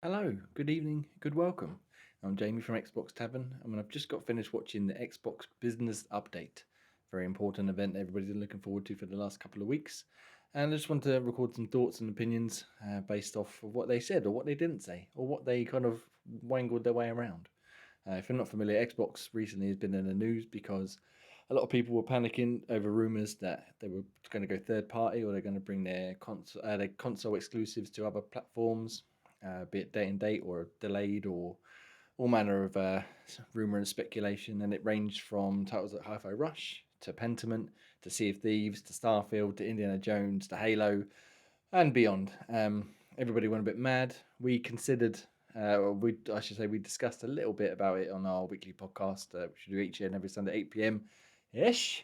Hello, good evening, good welcome. I'm Jamie from Xbox Tavern, and I've just got finished watching the Xbox Business Update. Very important event everybody's been looking forward to for the last couple of weeks. And I just want to record some thoughts and opinions based off of what they said, or what they didn't say, or what they kind of wangled their way around. If you're not familiar, Xbox recently has been in the news because a lot of people were panicking over rumors that they were going to go third party or they're going to bring their console exclusives to other platforms, be it date and date or delayed or all manner of rumor and speculation. And it ranged from titles like Hi-Fi Rush to Pentiment to Sea of Thieves to Starfield to Indiana Jones to Halo and beyond. Everybody went a bit mad. We considered, I should say, we discussed a little bit about it on our weekly podcast, which we do each and every Sunday, 8 p.m. ish,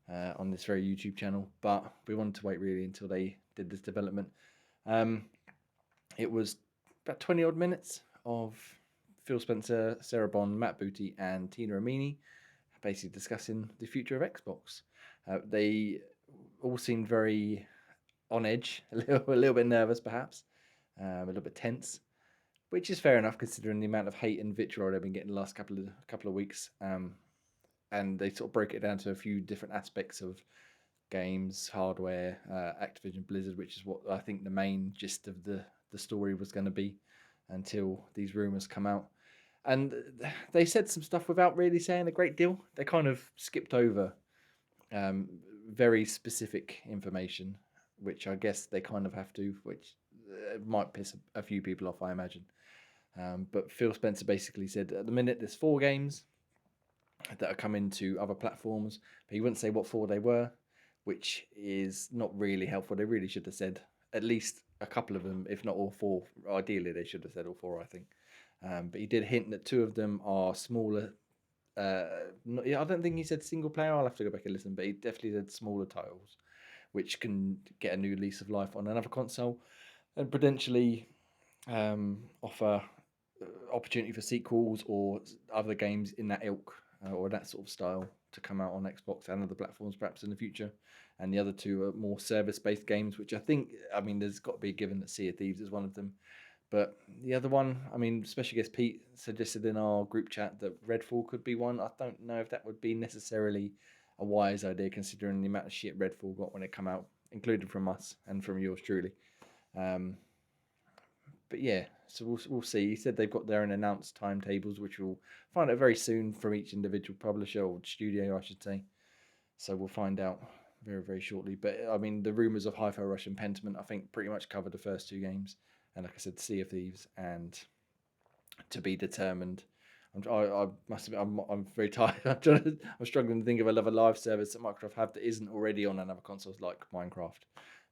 on this very YouTube channel. But we wanted to wait really until they did this development. Um, it was about 20 odd minutes of Phil Spencer, Sarah Bond, Matt Booty, and Tina Amini basically discussing the future of Xbox. They all seemed very on edge, a little bit nervous perhaps, a little bit tense, which is fair enough considering the amount of hate and vitriol they've been getting the last couple of weeks. And they sort of broke it down to a few different aspects of games, hardware, Activision Blizzard, which is what I think the main gist of the story was going to be until these rumors come out. And they said some stuff without really saying a great deal. They kind of skipped over um, very specific information, which I guess they kind of have to, which might piss a few people off, I imagine. But Phil Spencer basically said at the minute there's 4 games that are coming to other platforms, but he wouldn't say what 4 they were, which is not really helpful. They really should have said at least a couple of them, if not all 4. Ideally, they should have said all 4, I think. But he did hint that 2 of them are smaller. Yeah, I don't think he said single player. I'll have to go back and listen, but he definitely said smaller titles, which can get a new lease of life on another console and potentially offer opportunity for sequels or other games in that ilk or that sort of style to come out on Xbox and other platforms perhaps in the future. And the other 2 are more service-based games, which I mean, there's got to be a given that Sea of Thieves is one of them. But the other one, I mean, special guest Pete suggested in our group chat that Redfall could be one. I don't know if that would be necessarily a wise idea considering the amount of shit Redfall got when it came out, including from us and from yours truly. Um, but yeah, so we'll see. He said they've got their own announced timetables, which we'll find out very soon from each individual publisher or studio, I should say. So we'll find out very, very shortly. But I mean, the rumors of Hi-Fi Rush and Pentiment, I think, pretty much covered the first 2 games. And like I said, Sea of Thieves and To Be Determined. I must admit, I'm very tired. I'm struggling to think of another live service that Microsoft have that isn't already on another consoles like Minecraft.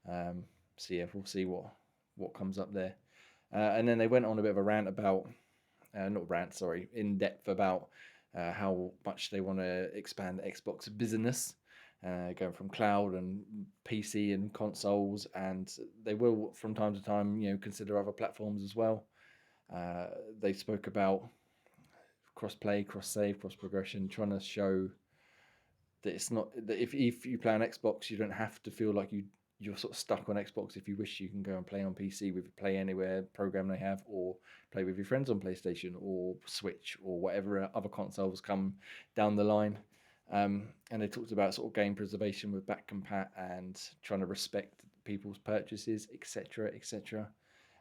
So yeah, we'll see what comes up there. And then they went on a bit of a rant about, not rant, sorry, in depth about how much they want to expand Xbox business, going from cloud and PC and consoles, and they will from time to time, consider other platforms as well. Uh, they spoke about cross play, cross save, cross progression, trying to show that it's not that if you play on Xbox, you don't have to feel like you're sort of stuck on Xbox. If you wish, you can go and play on PC with the Play Anywhere program they have, or play with your friends on PlayStation or Switch or whatever other consoles come down the line. And they talked about sort of game preservation with back compat and trying to respect people's purchases, etc., etc.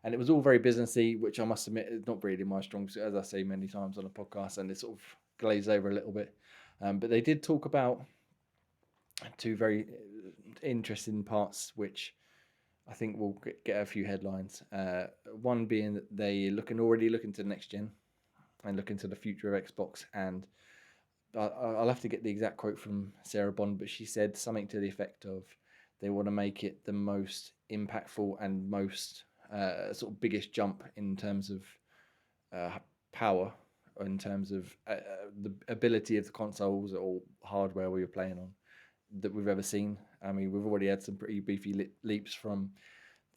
And it was all very businessy, which I must admit is not really my strong suit, as I say many times on a podcast, and it sort of glazed over a little bit. But they did talk about 2 very interesting parts, which I think will get a few headlines. One being that they already looking to the next gen and looking to the future of Xbox. And I'll have to get the exact quote from Sarah Bond, but she said something to the effect of they want to make it the most impactful and most sort of biggest jump in terms of power, in terms of the ability of the consoles or hardware we were playing on that we've ever seen. I mean, we've already had some pretty beefy leaps from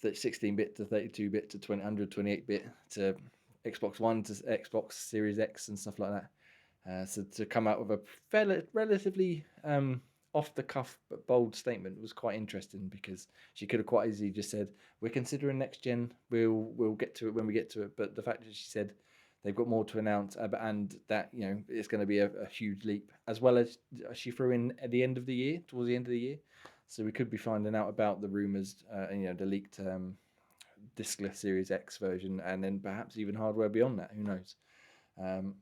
16-bit to 32-bit to 128-bit to Xbox One to Xbox Series X and stuff like that. So to come out with a relatively off the cuff but bold statement was quite interesting, because she could have quite easily just said, "We're considering next gen. We'll get to it when we get to it." But the fact that she said they've got more to announce, and that it's going to be a huge leap, as well as she threw in at the end of the year, towards the end of the year, so we could be finding out about the rumors, and the leaked diskless Series X version, and then perhaps even hardware beyond that. Who knows? Um,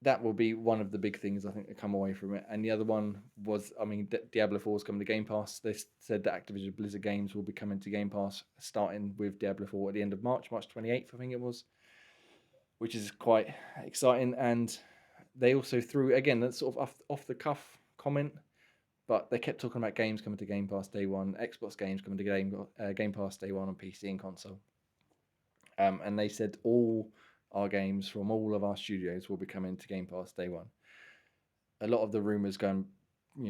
that will be one of the big things I think that come away from it. And the other one was, I mean, Diablo 4 is coming to Game Pass. They said that Activision Blizzard games will be coming to Game Pass, starting with Diablo 4 at the end of March 28th, I think it was, which is quite exciting. And they also threw, again, that sort of off the cuff comment, but they kept talking about games coming to Game Pass day one, Xbox games coming to Game Pass day one on PC and console. And they said all our games from all of our studios will be coming to Game Pass day one. A lot of the rumors going,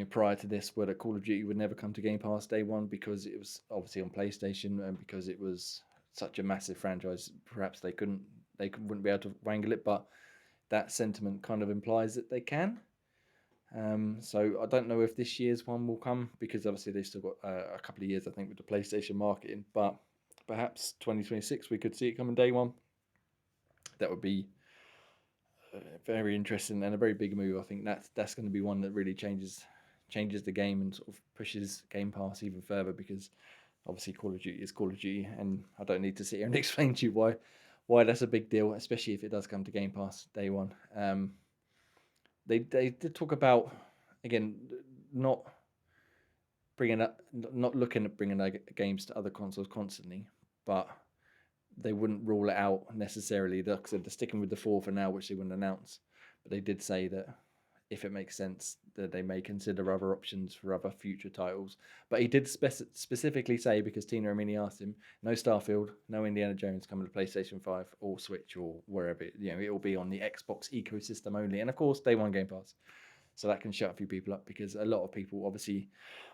prior to this, were that Call of Duty would never come to Game Pass day one because it was obviously on PlayStation, and because it was such a massive franchise. Perhaps they wouldn't be able to wrangle it, but that sentiment kind of implies that they can. So I don't know if this year's one will come, because obviously they've still got a couple of years, I think, with the PlayStation marketing. But perhaps 2026 we could see it coming day one. That would be very interesting and a very big move. I think that's going to be one that really changes the game and sort of pushes Game Pass even further, because obviously Call of Duty is Call of Duty, and I don't need to sit here and explain to you why that's a big deal, especially if it does come to Game Pass day one. They did talk about, again, not not looking at bringing games to other consoles constantly, but they wouldn't rule it out necessarily. They're sticking with the 4 for now, which they wouldn't announce. But they did say that if it makes sense, that they may consider other options for other future titles. But he did specifically say, because Tina Amini asked him, no Starfield, no Indiana Jones coming to PlayStation 5 or Switch or wherever. It will be on the Xbox ecosystem only. And of course, day one Game Pass. So that can shut a few people up, because a lot of people obviously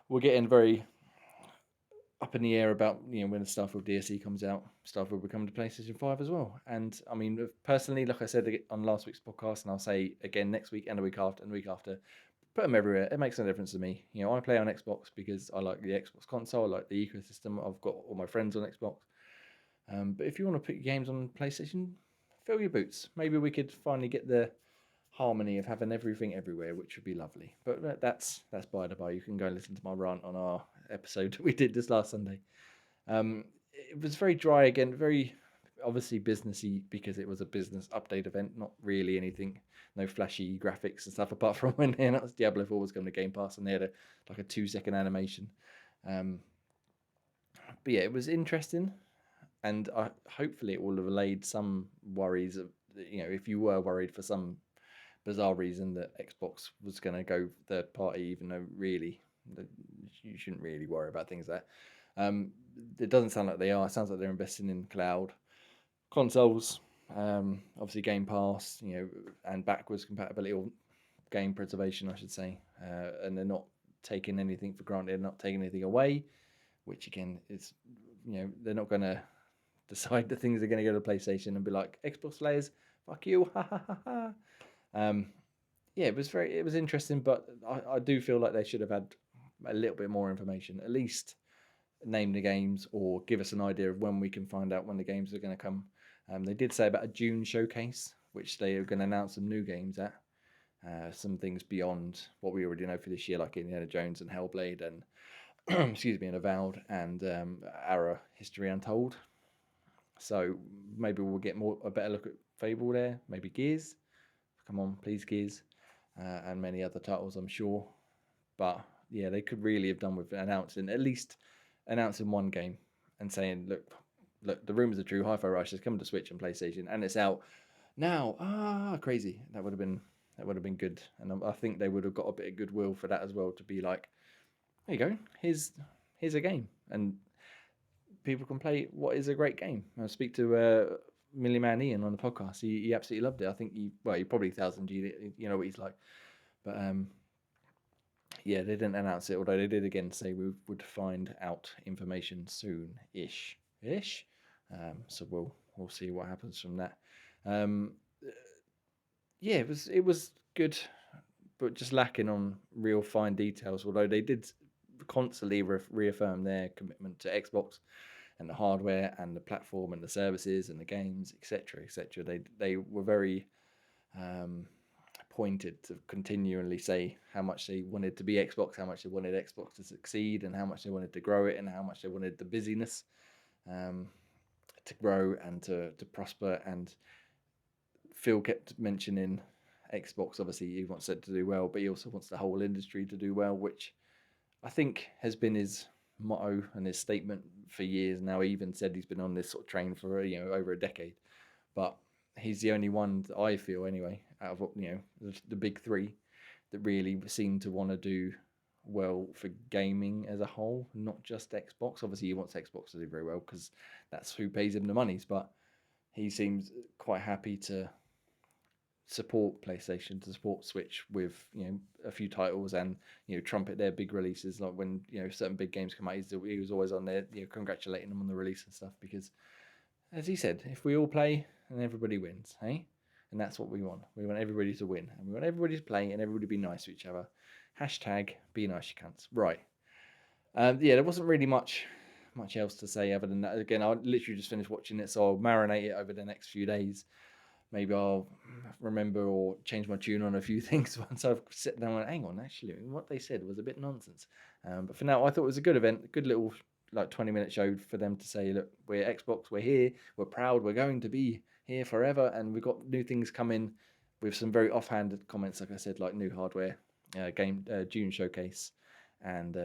were getting very up in the air about when the Starfield DSE comes out. Starfield will be coming to PlayStation 5 as well. And I mean, personally, like I said on last week's podcast, and I'll say again next week and the week after and the week after, put them everywhere. It makes no difference to me. I play on Xbox because I like the Xbox console, I like the ecosystem. I've got all my friends on Xbox. But if you want to put your games on PlayStation, fill your boots. Maybe we could finally get the harmony of having everything everywhere, which would be lovely. But that's by the by. You can go and listen to my rant on our episode that we did this last Sunday. It was very dry again, very obviously businessy, because it was a business update event, not really anything, no flashy graphics and stuff, apart from when they announced Diablo 4 was going to Game Pass and they had a 2-second animation. But yeah, it was interesting, and hopefully it will have allayed some worries of, if you were worried for some bizarre reason that Xbox was going to go third party, even though really you shouldn't really worry about things like that. It doesn't sound like they are. It sounds like they're investing in cloud consoles, obviously Game Pass, and backwards compatibility, or game preservation, I should say. And they're not taking anything for granted, they're not taking anything away, which again is, they're not going to decide that things are going to go to PlayStation and be like, Xbox players, fuck you, ha ha ha ha. Yeah, it was interesting, but I do feel like they should have had a little bit more information, at least name the games or give us an idea of when we can find out when the games are going to come. They did say about a June showcase, which they are going to announce some new games at, some things beyond what we already know for this year, like Indiana Jones and Hellblade and excuse me, and Avowed and Ara History Untold. So maybe we'll get a better look at Fable there, maybe Gears. Come on, please, Gears. And many other titles, I'm sure. But yeah, they could really have done with at least announcing one game and saying, look, the rumors are true. Hi-Fi Rush is coming to Switch and PlayStation, and it's out now. Crazy. That would have been good, and I think they would have got a bit of goodwill for that as well, to be like, there you go, here's a game, and people can play what is a great game. I speak to Millie Man Ian on the podcast. He absolutely loved it. I think he probably 1000G. You know what he's like. But yeah, they didn't announce it, although they did again say we would find out information soon-ish. So we'll see what happens from that. Yeah, it was good. but just lacking on real fine details. Although they did constantly reaffirm their commitment to Xbox and the hardware and the platform and the services and the games, etc., etc. They were very um, pointed to continually say how much they wanted to be Xbox, how much they wanted Xbox to succeed, and how much they wanted to grow it, and how much they wanted the busyness um, to grow and to prosper. And Phil kept mentioning Xbox. Obviously, he wants it to do well, but he also wants the whole industry to do well, which I think has been his motto and his statement for years now. He even said he's been on this sort of train for over a decade, but he's the only one that I feel anyway out of the big three that really seem to want to do well for gaming as a whole, not just Xbox. Obviously, he wants Xbox to do very well because that's who pays him the monies, but he seems quite happy to support PlayStation, to support Switch with a few titles, and trumpet their big releases. Like when certain big games come out, he was always on there congratulating them on the release and stuff, because as he said, if we all play, then everybody wins, hey? And that's what we want. We want everybody to win, and we want everybody to play, and everybody to be nice to each other. Hashtag be nice, you cunts. Right. There wasn't really much else to say other than that. Again, I literally just finished watching it, so I'll marinate it over the next few days. Maybe I'll remember or change my tune on a few things once I've sat down and went, hang on, actually, what they said was a bit nonsense. But for now, I thought it was a good event, a good little 20-minute show for them to say, look, we're Xbox, we're here, we're proud, we're going to be here forever, and we've got new things coming with some very offhanded comments, like I said, like new hardware, June showcase, and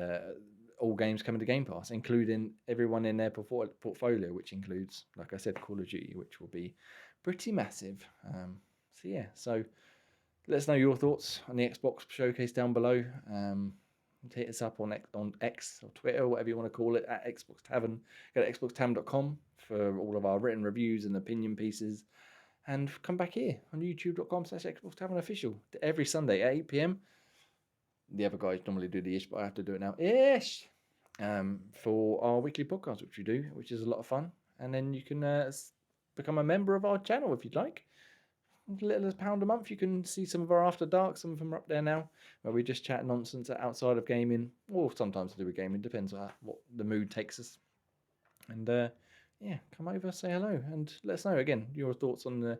all games coming to Game Pass, including everyone in their portfolio, which includes, like I said, Call of Duty, which will be pretty massive. So let us know your thoughts on the Xbox showcase down below. Hit us up on X or Twitter, whatever you want to call it, at Xbox Tavern. Go to xboxtavern.com for all of our written reviews and opinion pieces. And come back here on youtube.com/Xbox Tavern Official every Sunday at 8 p.m. The other guys normally do the ish, but I have to do it now. Ish! For our weekly podcast, which we do, which is a lot of fun. And then you can become a member of our channel if you'd like. Little as £1 a month, you can see some of our After Dark. Some of them are up there now, where we just chat nonsense outside of gaming, or sometimes to do with gaming. Depends on what the mood takes us. And come over, say hello, and let us know again your thoughts on the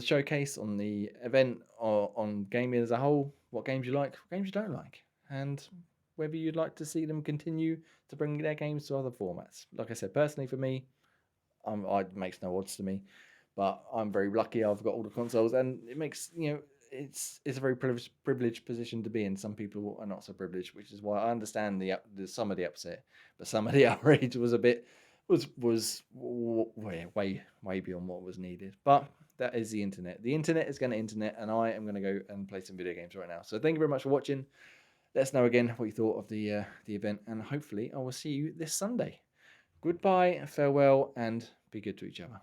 showcase, on the event, or on gaming as a whole. What games you like, what games you don't like, and whether you'd like to see them continue to bring their games to other formats. Like I said, personally for me, it makes no odds to me. But I'm very lucky. I've got all the consoles, and it makes it's a very privileged position to be in. Some people are not so privileged, which is why I understand the some of the upset, but some of the outrage was a bit was way beyond what was needed. But that is the internet. The internet is going to internet, and I am going to go and play some video games right now. So thank you very much for watching. Let us know again what you thought of the event, and hopefully I will see you this Sunday. Goodbye, farewell, and be good to each other.